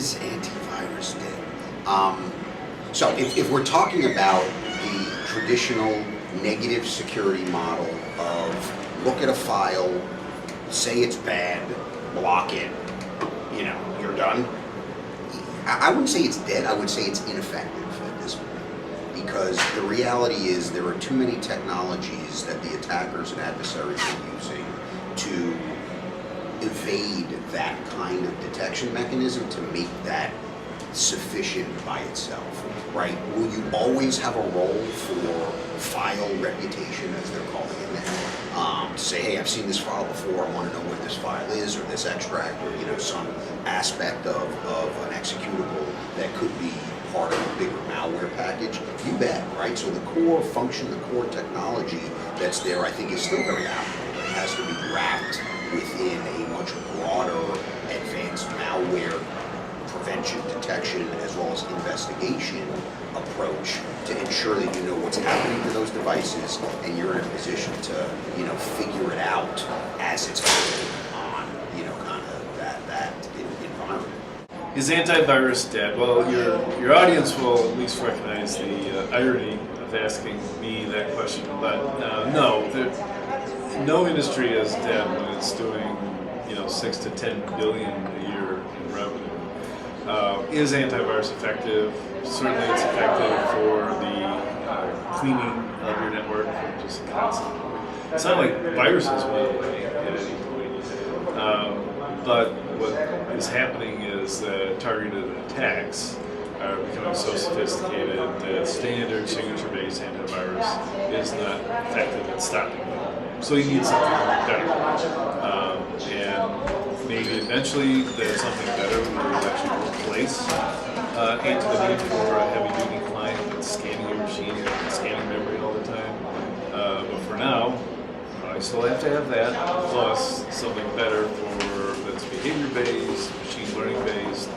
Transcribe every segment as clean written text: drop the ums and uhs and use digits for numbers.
Is antivirus dead? So if we're talking about the traditional negative security model of look at a file, say it's bad, block it, you're done. I wouldn't say it's dead, I would say it's ineffective at this point. Because the reality is there are too many technologies that the attackers and adversaries are using to evade that kind of detection mechanism to make that sufficient by itself, right? Will you always have a role for file reputation, as they're calling it now? To say, hey, I've seen this file before, I want to know what this file is, or this extract, or some aspect of an executable that could be part of a bigger malware package. You bet, right? So the core function, the core technology that's there, I think, is still very applicable. It has to be wrapped within a much broader, advanced malware prevention, detection, as well as investigation approach to ensure that you know what's happening to those devices and you're in a position to, figure it out as it's happening on, kind of that environment. Is antivirus dead? Well, your audience will at least recognize the irony of asking me that question, but no, no industry is dead when it's doing 6 to 10 billion a year in revenue. Is antivirus effective? Certainly it's effective for the cleaning of your network from just constant. It's not like viruses went away at any point. But what is happening is that targeted attacks are becoming so sophisticated that standard signature-based antivirus is not effective at stopping them. So you need something better. And maybe eventually there's something better will actually replace the need for a heavy-duty client that's scanning your machine and scanning memory all the time. But for now, I still have to have that, plus something better that's behavior-based, machine learning-based,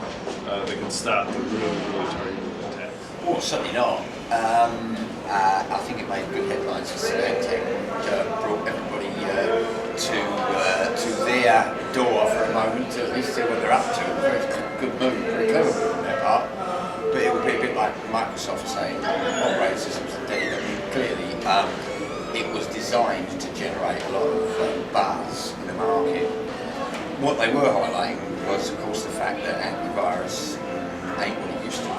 that can stop the really targeted attacks. Well, certainly not. I think it made good headlines yesterday. Brought everybody to their door for a moment to at least see what they're up to. Very good move, very clever move on their part. But it would be a bit like Microsoft saying operating systems are dead. I mean, clearly, it was designed to generate a lot of buzz in the market. What they were highlighting was, of course, the fact that antivirus ain't what it used to be.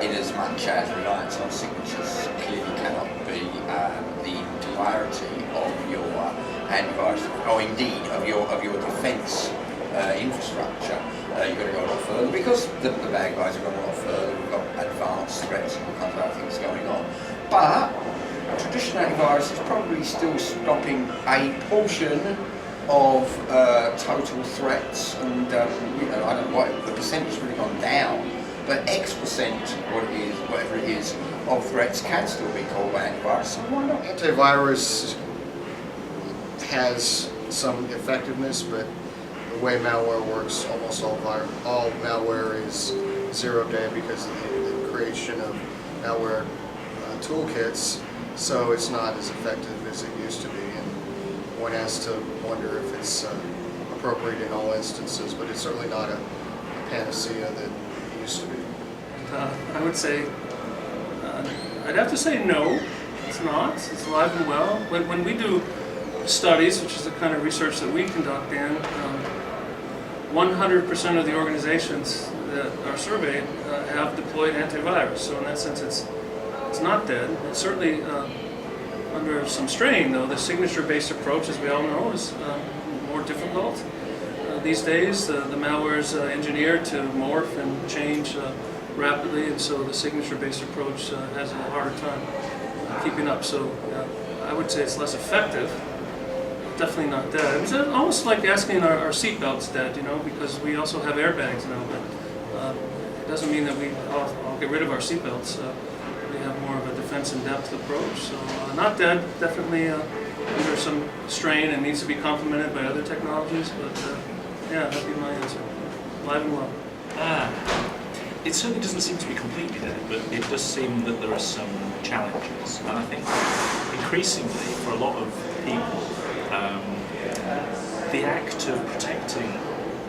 In as much as reliance on signatures clearly cannot be the entirety of your antivirus, or indeed of your defence infrastructure. You've got to go a lot further because the bad guys have gone a lot further. We've got advanced threats and all kinds of other things going on. But traditional antivirus is probably still stopping a portion of total threats, and I don't know what the percentage has really gone down, but X%, whatever it is, of threats can still be called by antivirus. So why not? Antivirus has some effectiveness, but the way malware works, almost all malware is 0 day because of the creation of malware toolkits, so it's not as effective as it used to be, and one has to wonder if it's appropriate in all instances, but it's certainly not a panacea that it used to be. I would say, I'd have to say no, it's not. It's alive and well. When we do studies, which is the kind of research that we conduct in, 100% of the organizations that are surveyed have deployed antivirus. So in that sense, it's not dead. It's certainly under some strain, though. The signature-based approach, as we all know, is more difficult. These days, the malware is engineered to morph and change rapidly, and so the signature-based approach has a harder time keeping up. So I would say it's less effective. Definitely not dead. It's almost like asking our seatbelts dead, because we also have airbags now, but it doesn't mean that we all get rid of our seatbelts. We have more of a defense-in-depth approach. So not dead, definitely under some strain and needs to be complemented by other technologies, but yeah, that'd be my answer. Alive and well. It certainly doesn't seem to be completely dead, but it does seem that there are some challenges. And I think increasingly, for a lot of people, the act of protecting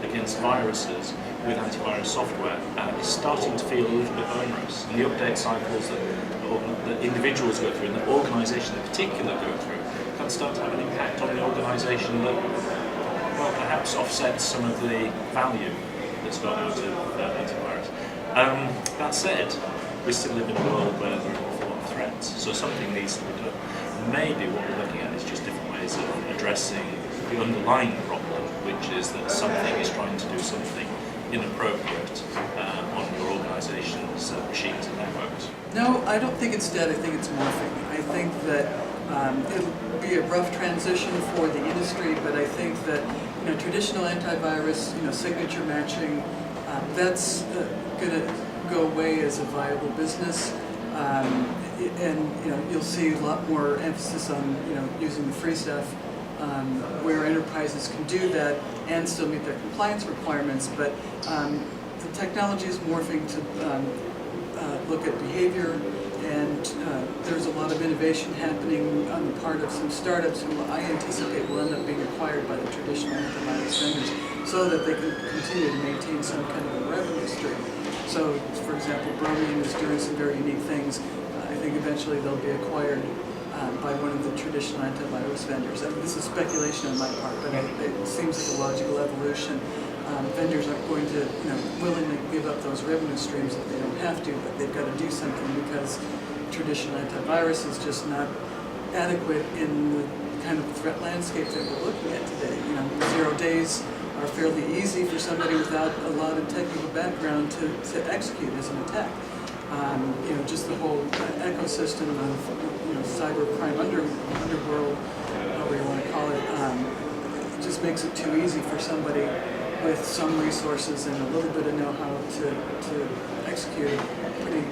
against viruses with antivirus software is starting to feel a little bit onerous. And the update cycles that individuals go through and that organisations in particular go through can start to have an impact on the organisation that, well, perhaps offsets some of the value that's gone out of antivirus. That said, we still live in a world where there are an awful lot of threats, so something needs to be done. Maybe what we're looking at is just different ways of addressing the underlying problem, which is that something is trying to do something inappropriate on your organisation's machines and networks. No, I don't think it's dead. I think it's morphing. I think that it'll be a rough transition for the industry, but I think that traditional antivirus, signature matching, that's going to go away as a viable business. And you'll see a lot more emphasis on using the free stuff, where enterprises can do that and still meet their compliance requirements. But the technology is morphing to look at behavior, and there's a lot of innovation happening on the part of some startups who I anticipate will end up being acquired by the traditional antivirus vendors, so that they can continue to maintain some kind of a revenue stream. So, for example, Bromium is doing some very unique things. I think eventually they'll be acquired by one of the traditional antivirus vendors. I mean, this is speculation on my part, but it seems like a logical evolution. Vendors aren't going to willingly give up those revenue streams if they don't have to, but they've got to do something because traditional antivirus is just not adequate in the kind of threat landscape that we're looking at today. 0 days are fairly easy for somebody without a lot of technical background to execute as an attack. Just the whole ecosystem of cybercrime underworld, however you want to call it, just makes it too easy for somebody with some resources and a little bit of know-how to execute a pretty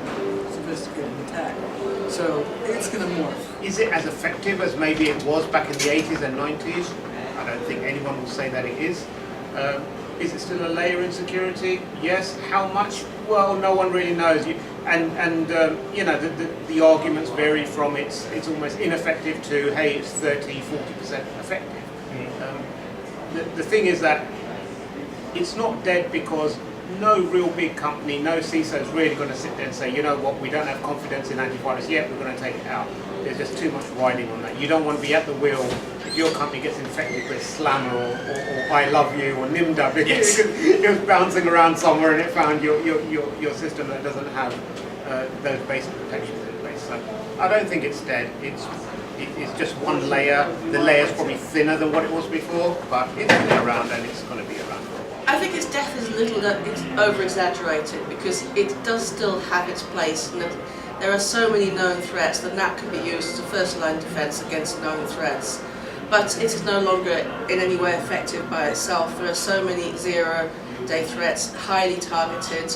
sophisticated attack. So it's going to morph. Is it as effective as maybe it was back in the 80s and 90s? I don't think anyone will say that it is. Is it still a layer in security? Yes. How much? Well, no one really knows. The arguments vary from it's almost ineffective to, hey, it's 30-40% effective. The thing is that it's not dead because no real big company, no CISO is really going to sit there and say, you know what, we don't have confidence in antivirus yet, we're going to take it out. There's just too much riding on that. You don't want to be at the wheel if your company gets infected with Slammer or I Love You or Nimda because it was bouncing around somewhere and it found your system that doesn't have those basic protections in place. So I don't think it's dead. It's just one layer. The layer's probably thinner than what it was before, but it's been around and it's going to be around for a while. I think its death is a little over-exaggerated because it does still have its place, and that there are so many known threats that can be used as a first-line defense against known threats. But it is no longer in any way effective by itself. There are so many zero-day threats, highly targeted,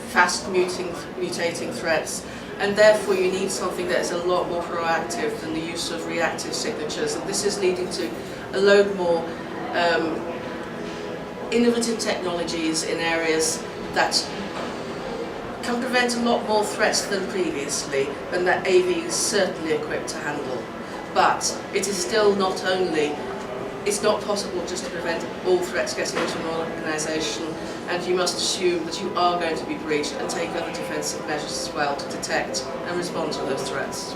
fast mutating threats, and therefore you need something that is a lot more proactive than the use of reactive signatures. And this is leading to a load more innovative technologies in areas that can prevent a lot more threats than previously, and that AV is certainly equipped to handle. But it is still not only, it's not possible just to prevent all threats getting into an organisation, and you must assume that you are going to be breached and take other defensive measures as well to detect and respond to those threats.